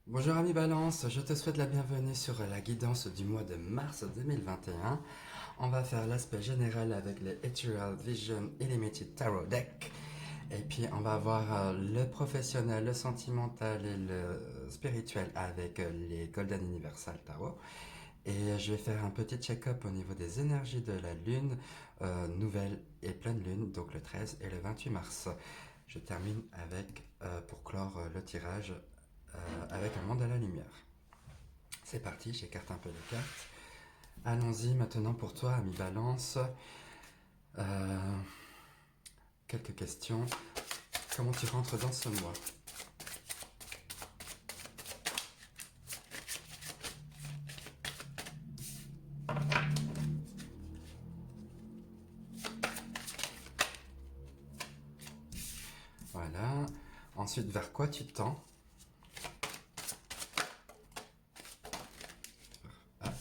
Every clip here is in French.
Bonjour ami Balance, je te souhaite la bienvenue sur la guidance du mois de mars 2021. On va faire l'aspect général avec les Ethereal Vision Illuminated Tarot Deck. Et puis on va voir le professionnel, le sentimental et le spirituel avec les Golden Universal Tarot. Et je vais faire un petit check-up au niveau des énergies de la lune, nouvelle et pleine lune, donc le 13 et le 28 mars. Je termine avec, pour clore le tirage, avec un monde à la lumière. C'est parti, j'écarte un peu les cartes. Allons-y maintenant pour toi, ami Balance. Euh, Quelques questions. Comment tu rentres dans ce mois? Voilà. Ensuite, vers quoi tu tends? Ah,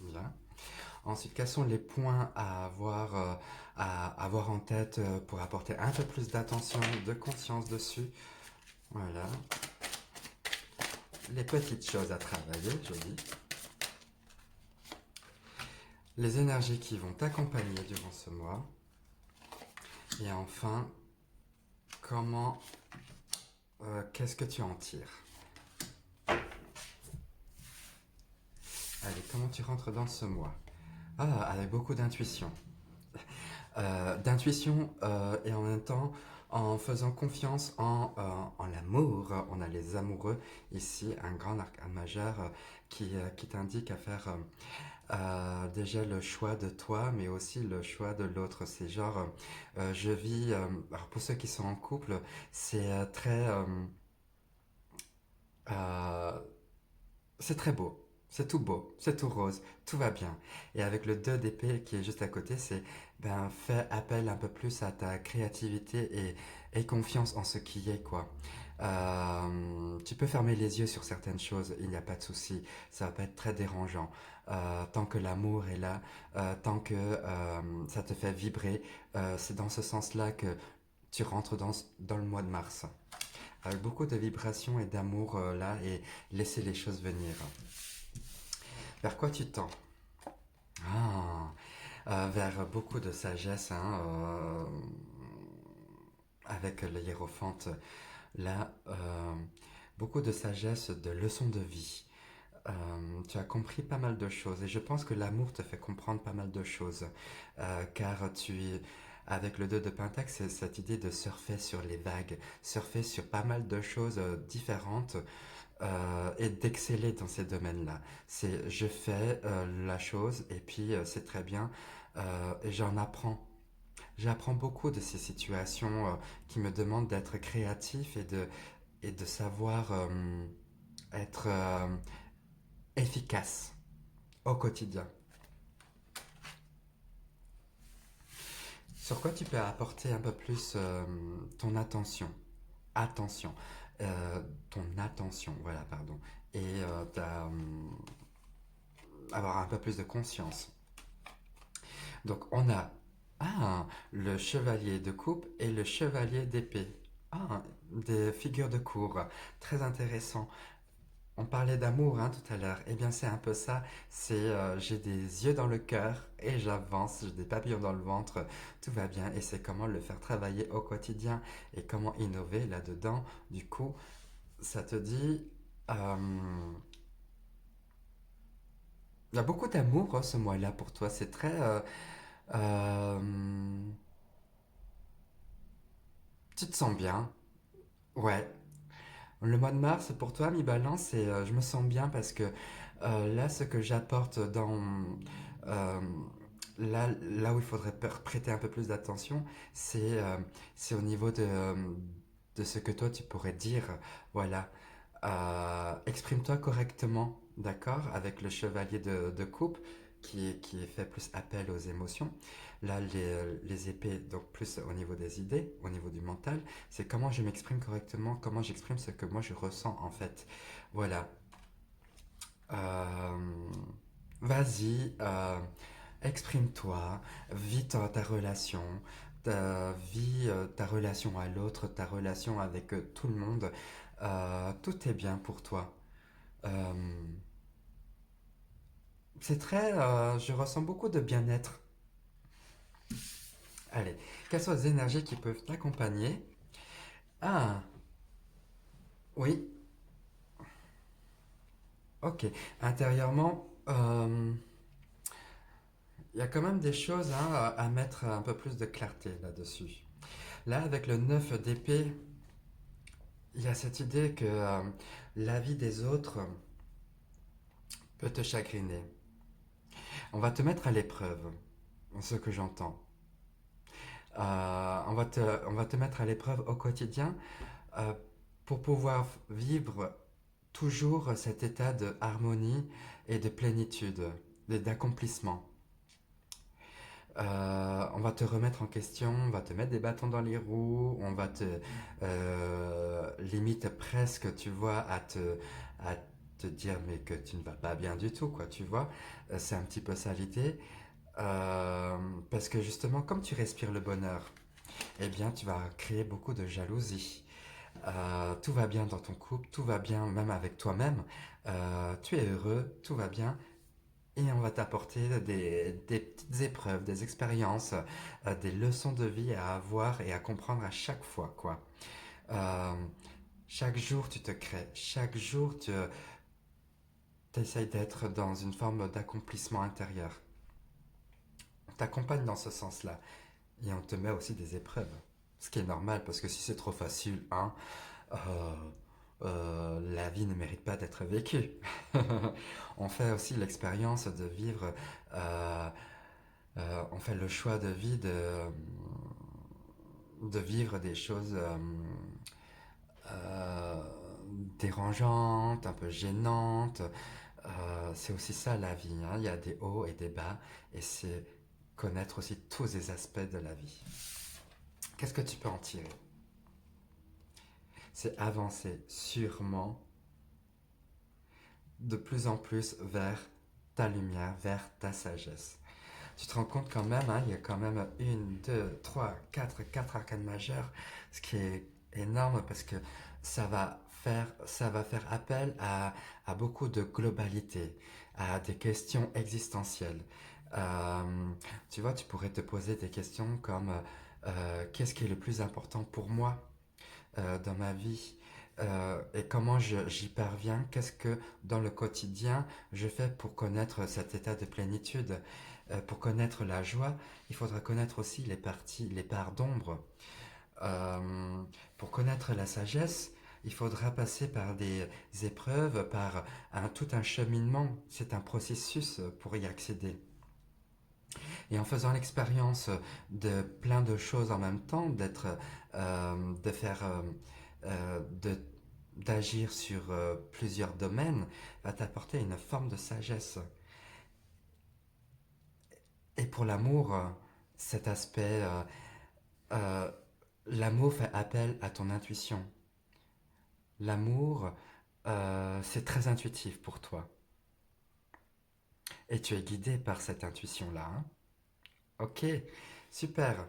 bien. Ensuite, quels sont les points à avoir en tête pour apporter un peu plus d'attention, de conscience dessus? Voilà. Les petites choses à travailler, je dis. Les énergies qui vont t'accompagner durant ce mois. Et enfin, comment, qu'est-ce que tu en tires? Allez, comment tu rentres dans ce mois? Ah, avec beaucoup d'intuition. D'intuition et en même temps en faisant confiance en l'amour. On a les amoureux ici, un grand arcane majeur qui t'indique à faire déjà le choix de toi, mais aussi le choix de l'autre. C'est genre, je vis, alors pour ceux qui sont en couple, c'est euh, c'est très beau. C'est tout beau, c'est tout rose, tout va bien. Et avec le 2 d'épée qui est juste à côté, c'est ben fais appel un peu plus à ta créativité et confiance en ce qui est quoi. Tu peux fermer les yeux sur certaines choses, il n'y a pas de souci, ça va pas être très dérangeant. Tant que l'amour est là, tant que ça te fait vibrer, c'est dans ce sens-là que tu rentres dans le mois de mars. Avec beaucoup de vibrations et d'amour là et laisser les choses venir. Vers quoi tu tends? Ah, vers beaucoup de sagesse, hein, avec le hiérophante. Là, beaucoup de sagesse, de leçons de vie. Tu as compris pas mal de choses et je pense que l'amour te fait comprendre pas mal de choses, car avec le 2 de Pentacle, c'est cette idée de surfer sur les vagues, surfer sur pas mal de choses différentes et d'exceller dans ces domaines-là. C'est je fais la chose et puis c'est très bien et j'en apprends. J'apprends beaucoup de ces situations qui me demandent d'être créatif et de savoir être efficace au quotidien. Sur quoi tu peux apporter un peu plus ton attention? Attention. Ton attention, voilà, pardon. Et avoir un peu plus de conscience. Donc on a le chevalier de coupe et le chevalier d'épée. Ah, des figures de cour. Très intéressant. On parlait d'amour hein, tout à l'heure. Eh bien, c'est un peu ça. C'est j'ai des yeux dans le cœur et j'avance. J'ai des papillons dans le ventre. Tout va bien. Et c'est comment le faire travailler au quotidien et comment innover là-dedans. Du coup, ça te dit. euh, Il y a beaucoup d'amour ce mois-là pour toi. C'est très. Euh, Tu te sens bien. Ouais. Le mois de mars, pour toi, mi balance, c'est je me sens bien parce que là, ce que j'apporte euh, là où il faudrait prêter un peu plus d'attention, c'est au niveau de ce que toi tu pourrais dire. Voilà. Exprime-toi correctement, d'accord, avec le chevalier de coupe qui fait plus appel aux émotions. Là, les épées, donc plus au niveau des idées, au niveau du mental, c'est comment je m'exprime correctement, comment j'exprime ce que moi je ressens en fait. Voilà. Euh, Vas-y, exprime-toi, vis ta relation, vis ta relation à l'autre, ta relation avec tout le monde. Tout est bien pour toi. Euh, je ressens beaucoup de bien-être. Allez, quelles sont les énergies qui peuvent t'accompagner? Ah, oui, ok. Intérieurement, il y a quand même des choses hein, à mettre un peu plus de clarté là-dessus. Là, avec le 9 d'épée, il y a cette idée que la vie des autres peut te chagriner. On va te mettre à l'épreuve, ce que j'entends. On va te mettre à l'épreuve au quotidien euh, pour pouvoir vivre toujours cet état de harmonie et de plénitude, d'accomplissement. On va te remettre en question, on va te mettre des bâtons dans les roues, on va te limite presque, tu vois, à te dire mais que tu ne vas pas bien du tout, quoi, tu vois. C'est un petit peu ça l'idée. Euh, Parce que justement, comme tu respires le bonheur, eh bien, tu vas créer beaucoup de jalousie. Tout va bien dans ton couple, tout va bien même avec toi-même. Tu es heureux, tout va bien. Et on va t'apporter des petites épreuves, des expériences, des leçons de vie à avoir et à comprendre à chaque fois, quoi. Euh, Chaque jour, tu te crées. Chaque jour, tu essayes d'être dans une forme d'accomplissement intérieur. On t'accompagne dans ce sens-là. Et on te met aussi des épreuves. Ce qui est normal, parce que si c'est trop facile, hein, euh, la vie ne mérite pas d'être vécue. On fait aussi l'expérience de vivre, euh, on fait le choix de vie de vivre des choses euh, dérangeantes, un peu gênantes. C'est aussi ça la vie, hein. Il y a des hauts et des bas, et c'est connaître aussi tous les aspects de la vie. Qu'est-ce que tu peux en tirer? C'est avancer sûrement de plus en plus vers ta lumière, vers ta sagesse. Tu te rends compte quand même, hein, il y a quand même une, deux, trois, quatre arcanes majeures, ce qui est énorme parce que ça va faire appel à beaucoup de globalité, à des questions existentielles. Euh, Tu vois, tu pourrais te poser des questions comme qu'est-ce qui est le plus important pour moi dans ma vie et comment j'y parviens, qu'est-ce que dans le quotidien je fais pour connaître cet état de plénitude, pour connaître la joie, il faudra connaître aussi les parts d'ombre. Euh, pour connaître la sagesse, il faudra passer par des épreuves, par tout un cheminement, c'est un processus pour y accéder. Et en faisant l'expérience de plein de choses en même temps, de faire, d'agir sur plusieurs domaines, va t'apporter une forme de sagesse. Et pour l'amour, cet aspect, euh, l'amour fait appel à ton intuition. L'amour, c'est très intuitif pour toi. Et tu es guidé par cette intuition-là, hein. Ok, super.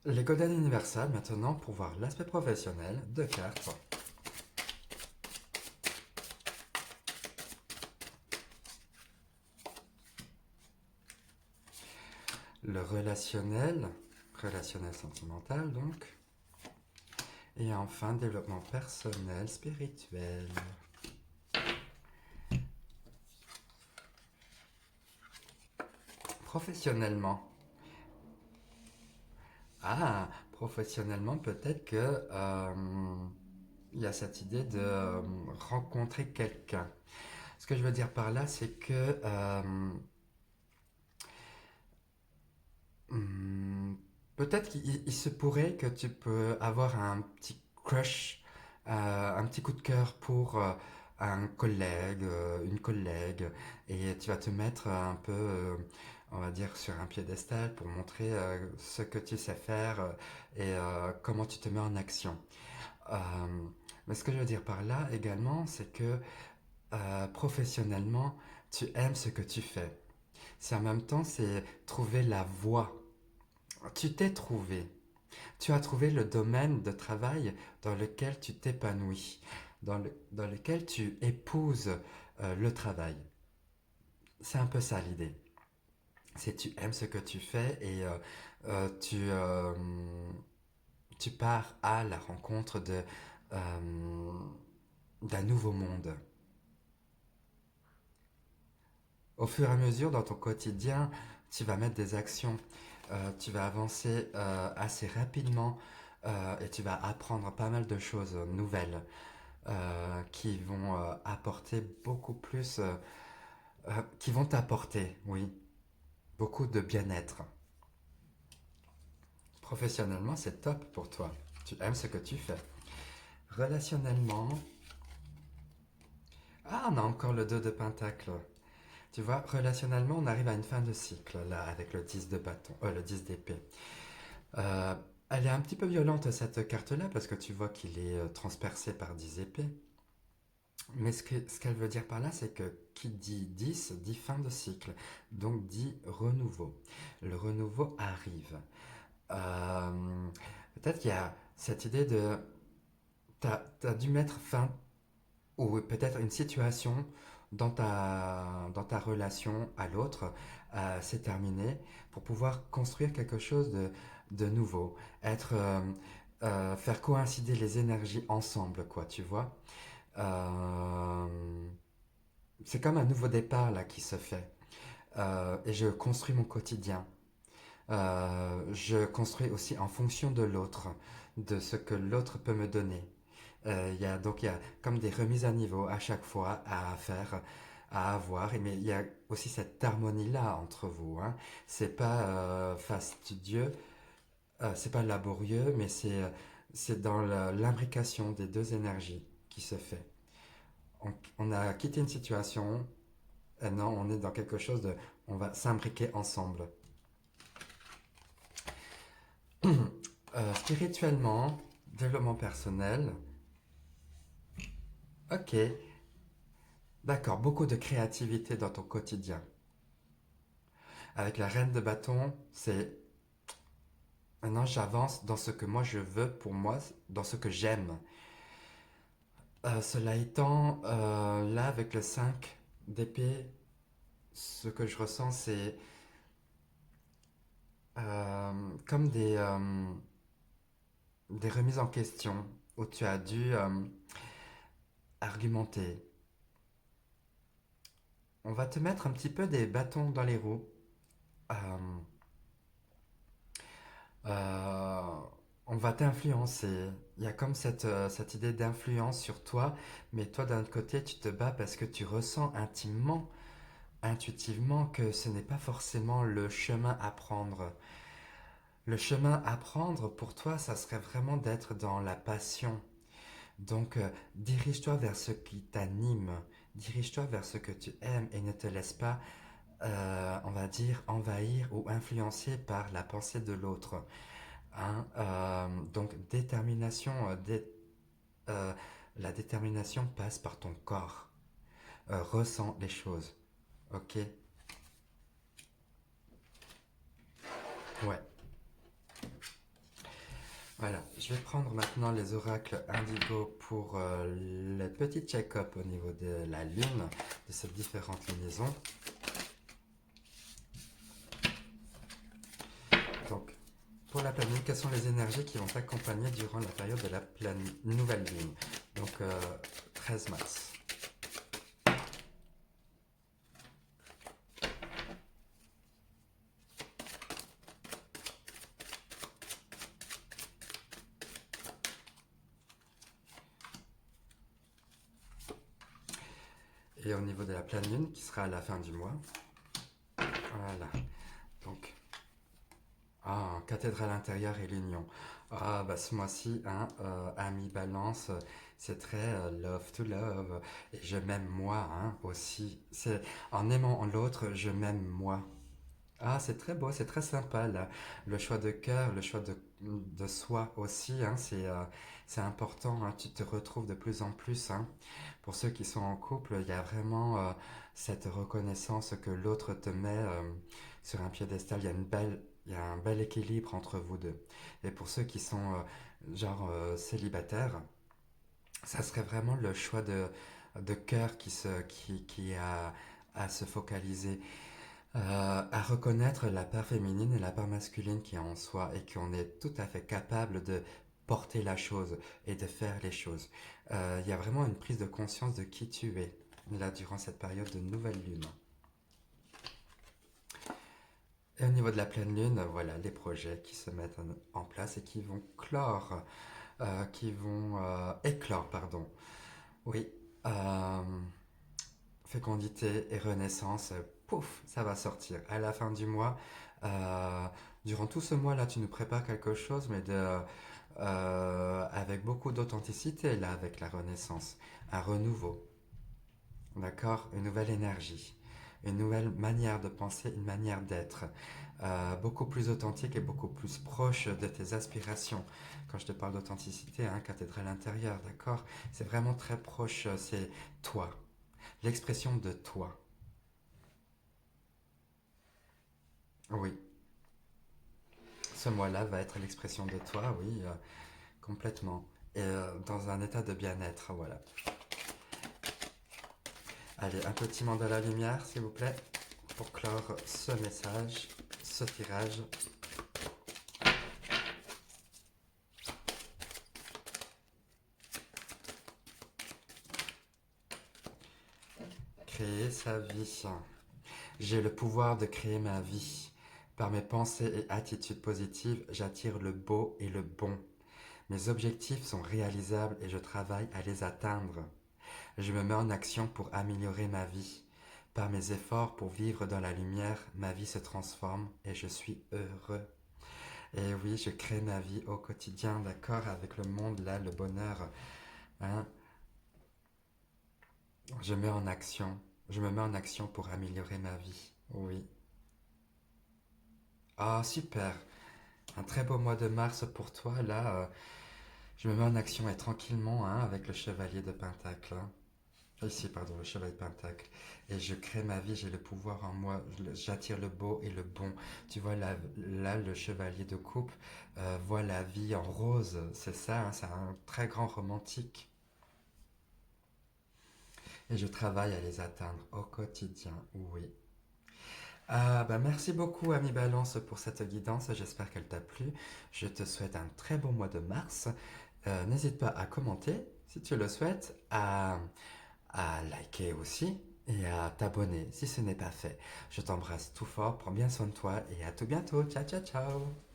Les Golden Universal maintenant pour voir l'aspect professionnel de cartes. Le relationnel, relationnel sentimental donc. Et enfin, développement personnel, spirituel. Professionnellement. Ah, professionnellement, peut-être que il y a cette idée de rencontrer quelqu'un. Ce que je veux dire par là, c'est que hmm, peut-être qu'il se pourrait que tu peux avoir un petit crush, un petit coup de cœur pour un collègue, une collègue, et tu vas te mettre un peu, on va dire, sur un piédestal pour montrer ce que tu sais faire et comment tu te mets en action. Euh, mais ce que je veux dire par là également, c'est que professionnellement, Tu aimes ce que tu fais. C'est en même temps, c'est trouver la voie. Tu t'es trouvé. Tu as trouvé le domaine de travail dans lequel tu t'épanouis, dans lequel tu épouses le travail. C'est un peu ça l'idée. C'est tu aimes ce que tu fais et euh, tu, euh, tu pars à la rencontre d'un nouveau monde. Au fur et à mesure, dans ton quotidien, tu vas mettre des actions, tu vas avancer assez rapidement et tu vas apprendre pas mal de choses nouvelles qui vont apporter beaucoup plus, qui vont t'apporter, oui, beaucoup de bien-être. Professionnellement, c'est top pour toi. Tu aimes ce que tu fais. Relationnellement, ah, on a encore le 2 de pentacle. Tu vois, relationnellement, on arrive à une fin de cycle, là, avec le 10 de bâton, le 10 d'épée. Euh, Elle est un petit peu violente, cette carte-là, parce que tu vois qu'il est transpercé par 10 épées. Mais ce qu'elle veut dire par là, c'est que qui dit 10 dit fin de cycle, donc dit renouveau. Le renouveau arrive. Euh, Peut-être qu'il y a cette idée de... T'as dû mettre fin, ou peut-être une situation dans ta relation à l'autre s'est terminée pour pouvoir construire quelque chose de nouveau. Être, faire coïncider les énergies ensemble, quoi, tu vois. Euh, c'est comme un nouveau départ là qui se fait. Et je construis mon quotidien. Je construis aussi en fonction de l'autre, de ce que l'autre peut me donner. Il y a comme des remises à niveau à chaque fois à faire, à avoir, mais il y a aussi cette harmonie-là entre vous. Hein. C'est pas fastidieux, c'est pas laborieux, mais c'est dans l'imbrication des deux énergies qui se fait. On a quitté une situation, et non, on est dans quelque chose de... On va s'imbriquer ensemble. Spirituellement, développement personnel, ok, d'accord, beaucoup de créativité dans ton quotidien. Avec la reine de bâton, c'est maintenant j'avance dans ce que moi je veux pour moi, dans ce que j'aime. Cela étant, là avec le 5 d'épée, ce que je ressens c'est euh, comme des remises en question où tu as dû argumenter. On va te mettre un petit peu des bâtons dans les roues. Euh, euh, on va t'influencer. Il y a comme cette idée d'influence sur toi, mais toi d'un autre côté, tu te bats parce que tu ressens intimement, intuitivement, que ce n'est pas forcément le chemin à prendre. Le chemin à prendre pour toi, ça serait vraiment d'être dans la passion. Donc, dirige-toi vers ce qui t'anime, dirige-toi vers ce que tu aimes et ne te laisse pas, on va dire, envahir ou influencer par la pensée de l'autre. Hein, donc détermination, euh, la détermination passe par ton corps. Ressens les choses. Ok. Ouais. Voilà. Je vais prendre maintenant les oracles indigo pour le petit check-up au niveau de la lune, de ces différentes lunaisons. Donc, pour la pleine lune, quelles sont les énergies qui vont t'accompagner durant la période de la nouvelle lune? Donc, 13 mars. Et au niveau de la pleine lune, qui sera à la fin du mois. Voilà. Donc, ah, cathédrale intérieure et l'union. Ah, bah ce mois-ci, hein, ami balance, c'est très love to love. Et je m'aime moi, hein, aussi. C'est en aimant l'autre, je m'aime moi. Ah, c'est très beau, c'est très sympa là. Le choix de cœur, le choix de soi aussi, hein, c'est important, hein. Tu te retrouves de plus en plus, hein. Pour ceux qui sont en couple, il y a vraiment cette reconnaissance que l'autre te met sur un piédestal. Il y a un bel équilibre entre vous deux. Et pour ceux qui sont célibataires, ça serait vraiment le choix de cœur qui a à se focaliser. À reconnaître la part féminine et la part masculine qui est en soi et qu'on est tout à fait capable de porter la chose et de faire les choses. Il y a vraiment une prise de conscience de qui tu es là durant cette période de nouvelle lune. Et au niveau de la pleine lune, voilà les projets qui se mettent en place et qui vont qui vont éclore, pardon. Oui, euh, fécondité et renaissance, pouf, ça va sortir. À la fin du mois, euh, durant tout ce mois-là, tu nous prépares quelque chose, mais avec beaucoup d'authenticité, là, avec la renaissance. Un renouveau, d'accord? Une nouvelle énergie, une nouvelle manière de penser, une manière d'être. Beaucoup plus authentique et beaucoup plus proche de tes aspirations. Quand je te parle d'authenticité, hein, cathédrale intérieure, d'accord? C'est vraiment très proche, c'est toi, l'expression de toi. Oui, ce mois-là va être l'expression de toi, oui, complètement. Et dans un état de bien-être, voilà. Allez, un petit mandala lumière, s'il vous plaît, pour clore ce message, ce tirage. Créer sa vie. J'ai le pouvoir de créer ma vie. Par mes pensées et attitudes positives, j'attire le beau et le bon. Mes objectifs sont réalisables et je travaille à les atteindre. Je me mets en action pour améliorer ma vie. Par mes efforts pour vivre dans la lumière, ma vie se transforme et je suis heureux. Et oui, je crée ma vie au quotidien, d'accord, avec le monde, là, le bonheur. Hein. Je mets en action. Je me mets en action pour améliorer ma vie. Oui. Ah, super. Un très beau mois de mars pour toi, là. Je me mets en action et tranquillement, hein, avec le chevalier de Pentacle. Hein. Ici, pardon, le cheval de Pentacle. Et je crée ma vie, j'ai le pouvoir en moi, j'attire le beau et le bon. Tu vois, là le chevalier de coupe voit la vie en rose, c'est ça, hein, c'est un très grand romantique. Et je travaille à les atteindre au quotidien, oui. Ah, bah merci beaucoup, Ami Balance, pour cette guidance, j'espère qu'elle t'a plu. Je te souhaite un très bon mois de mars. N'hésite pas à commenter si tu le souhaites, à liker aussi et à t'abonner si ce n'est pas fait. Je t'embrasse tout fort, prends bien soin de toi et à tout bientôt. Ciao, ciao, ciao.